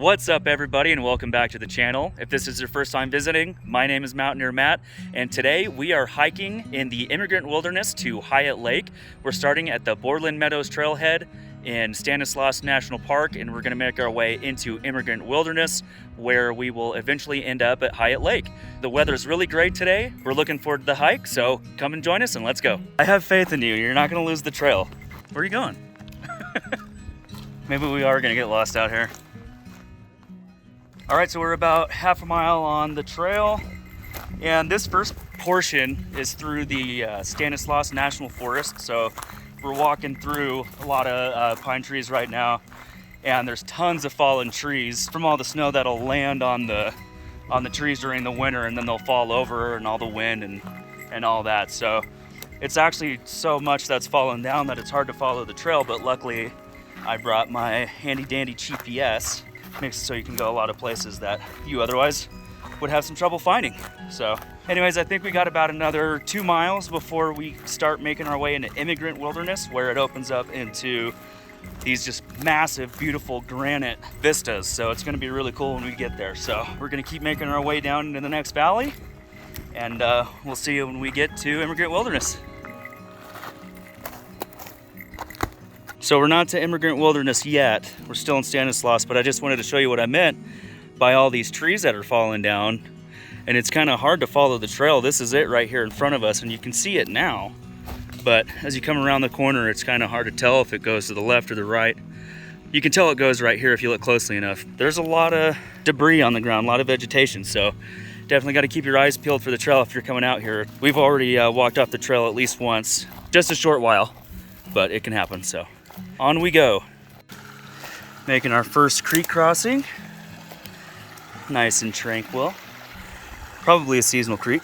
What's up, everybody, and welcome back to the channel. If this is your first time visiting, my name is Mountaineer Matt, and today we are hiking in the Immigrant Wilderness to Hyatt Lake. We're starting at the Borland Meadows Trailhead in Stanislaus National Park, and we're going to make our way into Immigrant Wilderness, where we will eventually end up at Hyatt Lake. The weather's really great today. We're looking forward to the hike, so come and join us and let's go. I have faith in you. You're not going to lose the trail. Where are you going? Maybe we are going to get lost out here. All right, so we're about half a mile on the trail, and this first portion is through the Stanislaus National Forest. So we're walking through a lot of pine trees right now, and there's tons of fallen trees from all the snow that'll land on the trees during the winter, and then they'll fall over and all the wind and all that. So it's actually so much that's fallen down that it's hard to follow the trail, but luckily I brought my handy dandy GPS. Makes it so you can go a lot of places that you otherwise would have some trouble finding. So anyways, I think we got about another 2 miles before we start making our way into Immigrant Wilderness, where it opens up into these just massive, beautiful granite vistas. So it's gonna be really cool when we get there. So we're gonna keep making our way down into the next valley, and we'll see you when we get to Immigrant Wilderness. So we're not to Immigrant Wilderness yet. We're still in Stanislaus, but I just wanted to show you what I meant by all these trees that are falling down. And it's kind of hard to follow the trail. This is it right here in front of us, and you can see it now. But as you come around the corner, it's kind of hard to tell if it goes to the left or the right. You can tell it goes right here if you look closely enough. There's a lot of debris on the ground, a lot of vegetation, so definitely got to keep your eyes peeled for the trail if you're coming out here. We've already walked off the trail at least once, just a short while, but it can happen, so. On we go. Making our first creek crossing. Nice and tranquil. Probably a seasonal creek.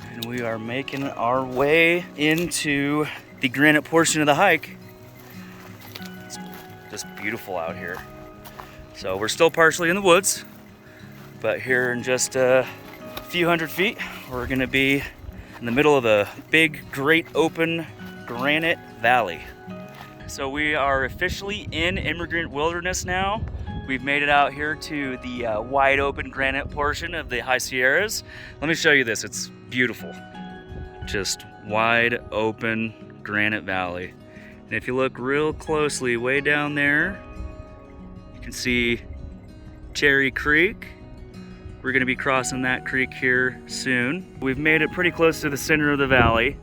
And we are making our way into the granite portion of the hike. It's just beautiful out here. So we're still partially in the woods, but here in just a few hundred feet, we're gonna be in the middle of a big, great open granite valley. So we are officially in Immigrant Wilderness now. We've made it out here to the wide open granite portion of the High Sierras. Let me show you this, it's beautiful. Just wide open granite valley. And if you look real closely way down there, you can see Cherry Creek. We're gonna be crossing that creek here soon. We've made it pretty close to the center of the valley.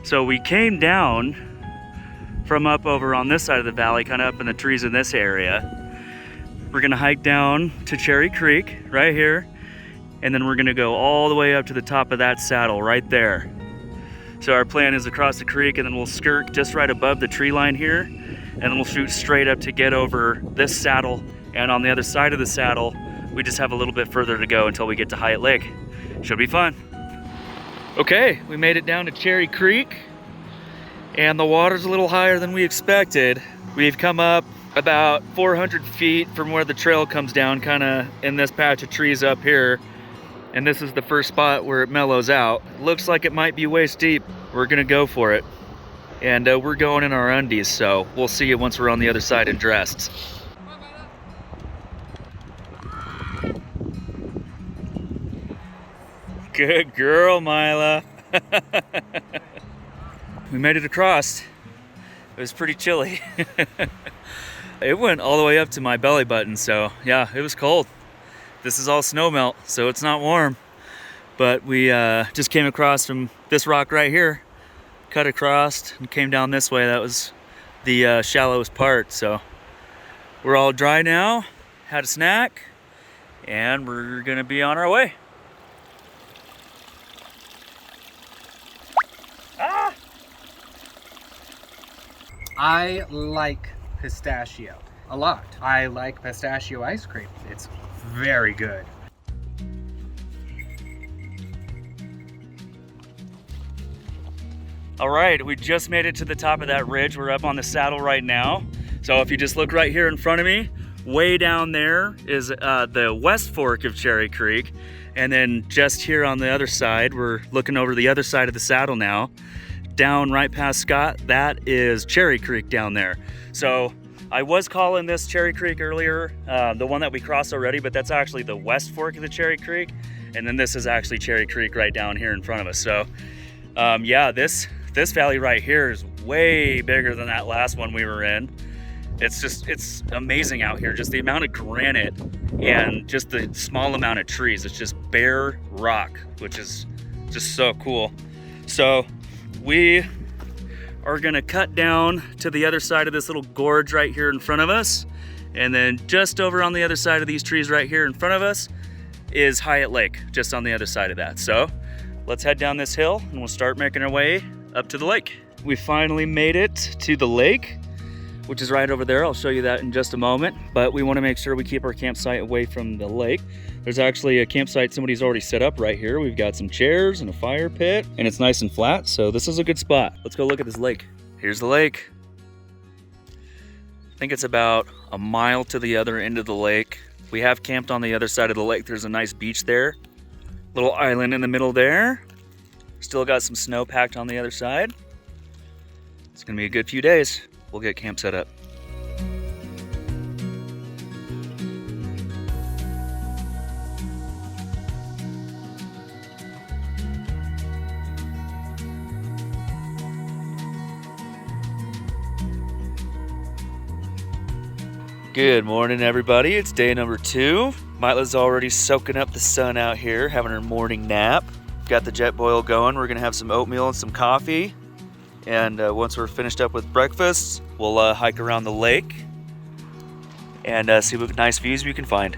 So we came down from up over on this side of the valley, kind of up in the trees in this area. We're gonna hike down to Cherry Creek right here, and then we're gonna go all the way up to the top of that saddle right there. So our plan is across the creek, and then we'll skirt just right above the tree line here, and then we'll shoot straight up to get over this saddle, and on the other side of the saddle, we just have a little bit further to go until we get to Hyatt Lake. Should be fun. Okay, we made it down to Cherry Creek, and the water's a little higher than we expected. We've come up about 400 feet from where the trail comes down, kind of in this patch of trees up here. And this is the first spot where it mellows out. Looks like it might be waist deep. We're gonna go for it. And we're going in our undies, so we'll see you once we're on the other side and dressed. Good girl, Mila. We made it across. It was pretty chilly. It went all the way up to my belly button, so yeah, it was cold. This is all snow melt, so it's not warm. But we just came across from this rock right here, cut across and came down this way. That was the shallowest part. So we're all dry now, had a snack, and we're gonna be on our way. Ah! I like pistachio a lot. I like pistachio ice cream. It's very good. All right, we just made it to the top of that ridge. We're up on the saddle right now. So if you just look right here in front of me, way down there is the West Fork of Cherry Creek. And then just here on the other side, we're looking over the other side of the saddle now. Down right past Scott, that is Cherry Creek down there. So I was calling this Cherry Creek earlier, the one that we crossed already, but that's actually the West Fork of the Cherry Creek. And then this is actually Cherry Creek right down here in front of us. So yeah, this valley right here is way bigger than that last one we were in. It's amazing out here. Just the amount of granite and just the small amount of trees. It's just bare rock, which is just so cool. So we are gonna cut down to the other side of this little gorge right here in front of us. And then just over on the other side of these trees right here in front of us is Hyatt Lake, just on the other side of that. So let's head down this hill and we'll start making our way up to the lake. We finally made it to the lake, which is right over there. I'll show you that in just a moment, but we want to make sure we keep our campsite away from the lake. There's actually a campsite somebody's already set up right here. We've got some chairs and a fire pit, and it's nice and flat, so this is a good spot. Let's go look at this lake. Here's the lake. I think it's about a mile to the other end of the lake. We have camped on the other side of the lake. There's a nice beach there. Little island in the middle there. Still got some snow packed on the other side. It's gonna be a good few days. We'll get camp set up. Good morning, everybody. It's day number 2. Myla's already soaking up the sun out here, having her morning nap. Got the jet boil going. We're gonna have some oatmeal and some coffee. And once we're finished up with breakfast, we'll hike around the lake and see what nice views we can find.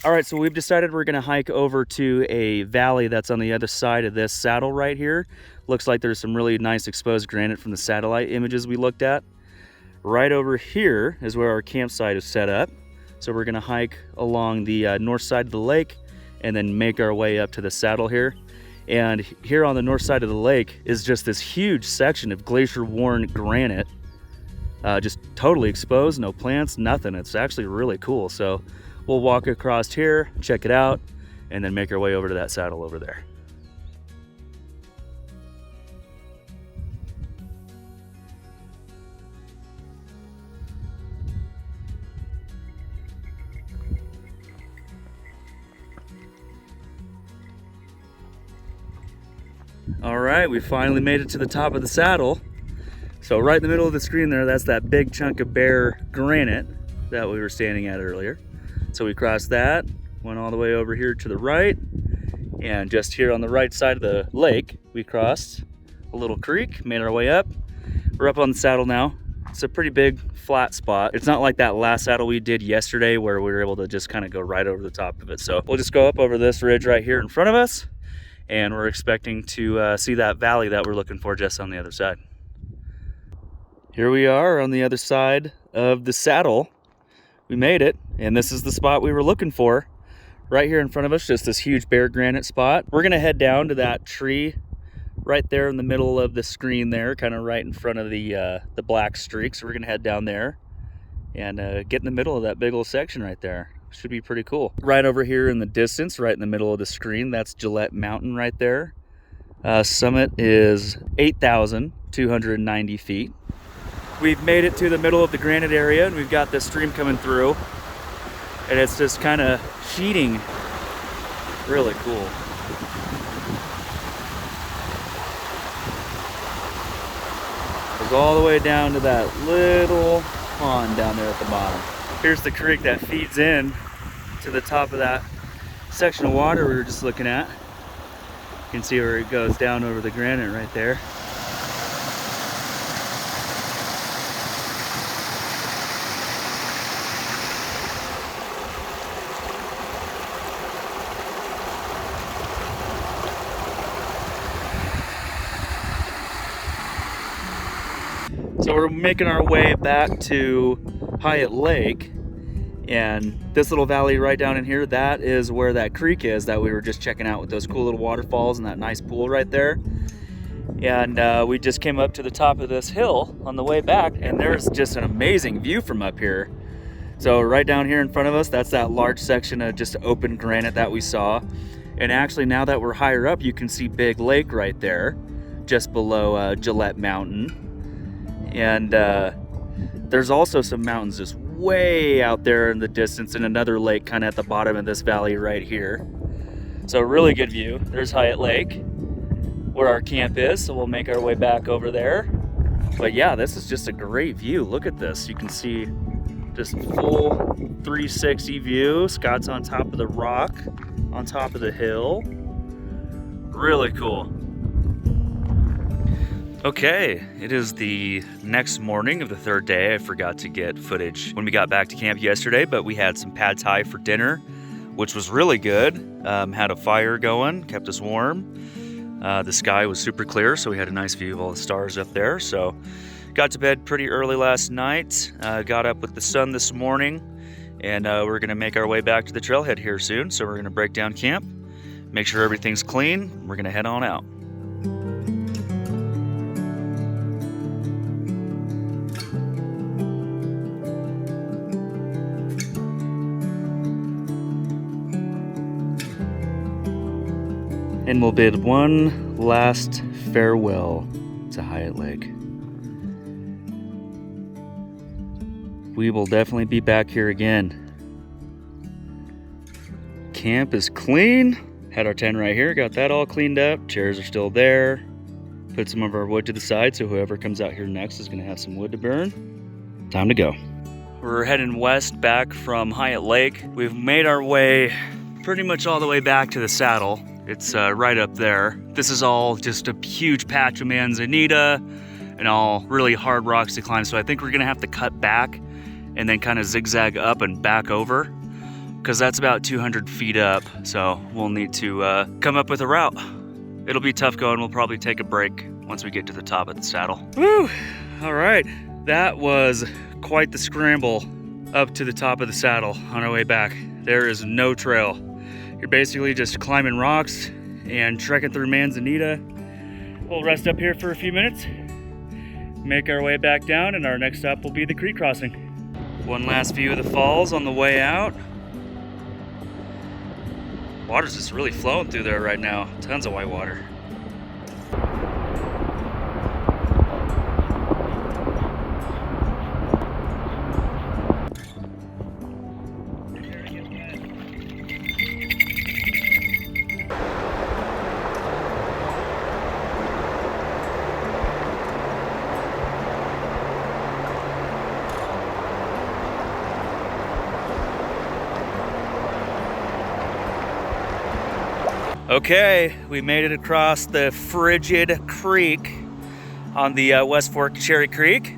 All right, so we've decided we're gonna hike over to a valley that's on the other side of this saddle right here. Looks like there's some really nice exposed granite from the satellite images we looked at. Right over here is where our campsite is set up. So we're gonna hike along the north side of the lake and then make our way up to the saddle here. And here on the north side of the lake is just this huge section of glacier-worn granite. Just totally exposed, no plants, nothing. It's actually really cool. So we'll walk across here, check it out, and then make our way over to that saddle over there. All right, we finally made it to the top of the saddle. So right in the middle of the screen there, that's that big chunk of bare granite that we were standing at earlier. So we crossed that, went all the way over here to the right, and just here on the right side of the lake, we crossed a little creek, made our way up. We're up on the saddle now. It's a pretty big flat spot. It's not like that last saddle we did yesterday where we were able to just kind of go right over the top of it. So we'll just go up over this ridge right here in front of us, and we're expecting to see that valley that we're looking for just on the other side. Here we are on the other side of the saddle. We made it, and this is the spot we were looking for. Right here in front of us, just this huge bare granite spot. We're gonna head down to that tree right there in the middle of the screen there, kind of right in front of the black streak. So we're gonna head down there and get in the middle of that big old section right there. Should be pretty cool. Right over here in the distance, right in the middle of the screen, that's Gillette Mountain right there. Summit is 8,290 feet. We've made it to the middle of the granite area, and we've got this stream coming through, and it's just kind of sheeting. Really cool. We'll go all the way down to that little pond down there at the bottom. Here's the creek that feeds in to the top of that section of water we were just looking at. You can see where it goes down over the granite right there. So we're making our way back to Hyatt Lake, and this little valley right down in here, that is where that creek is that we were just checking out with those cool little waterfalls and that nice pool right there. And we just came up to the top of this hill on the way back, and there's just an amazing view from up here. So right down here in front of us, that's that large section of just open granite that we saw. And actually, now that we're higher up, you can see Big Lake right there, just below Gillette Mountain. And there's also some mountains just way out there in the distance, and another lake kind of at the bottom of this valley right here. So really good view. There's Hyatt Lake, where our camp is, so we'll make our way back over there. But yeah, this is just a great view. Look at this. You can see just full 360 view. Scott's on top of the rock, on top of the hill. Really cool. Okay, it is the next morning of the third day. I forgot to get footage when we got back to camp yesterday, but we had some pad thai for dinner, which was really good. Had a fire going, kept us warm. The sky was super clear, so we had a nice view of all the stars up there. So got to bed pretty early last night, got up with the sun this morning, and we're gonna make our way back to the trailhead here soon. So we're gonna break down camp, make sure everything's clean. We're gonna head on out. And we'll bid one last farewell to Hyatt Lake. We will definitely be back here again. Camp is clean. Had our tent right here, got that all cleaned up. Chairs are still there. Put some of our wood to the side so whoever comes out here next is gonna have some wood to burn. Time to go. We're heading west back from Hyatt Lake. We've made our way pretty much all the way back to the saddle. It's right up there. This is all just a huge patch of manzanita and all really hard rocks to climb. So I think we're gonna have to cut back and then kind of zigzag up and back over, because that's about 200 feet up. So we'll need to come up with a route. It'll be tough going. We'll probably take a break once we get to the top of the saddle. Woo! All right, that was quite the scramble up to the top of the saddle on our way back. There is no trail. You're basically just climbing rocks and trekking through manzanita. We'll rest up here for a few minutes, make our way back down, and our next stop will be the creek crossing. One last view of the falls on the way out. Water's just really flowing through there right now. Tons of white water. Okay, we made it across the frigid creek on the West Fork of Cherry Creek.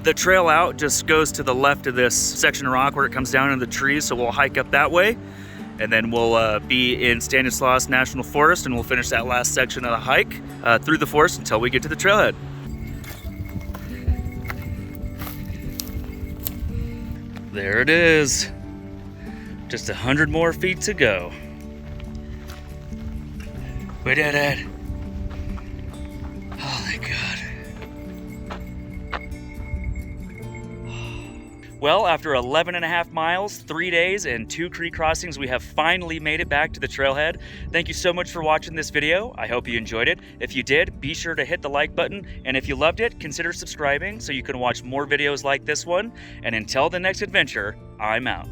The trail out just goes to the left of this section of rock where it comes down into the trees, so we'll hike up that way, and then we'll be in Stanislaus National Forest, and we'll finish that last section of the hike through the forest until we get to the trailhead. There it is. Just 100 more feet to go. We did it. Oh my God. Well, after 11 and a half miles, 3 days, and 2 creek crossings, we have finally made it back to the trailhead. Thank you so much for watching this video. I hope you enjoyed it. If you did, be sure to hit the like button. And if you loved it, consider subscribing so you can watch more videos like this one. And until the next adventure, I'm out.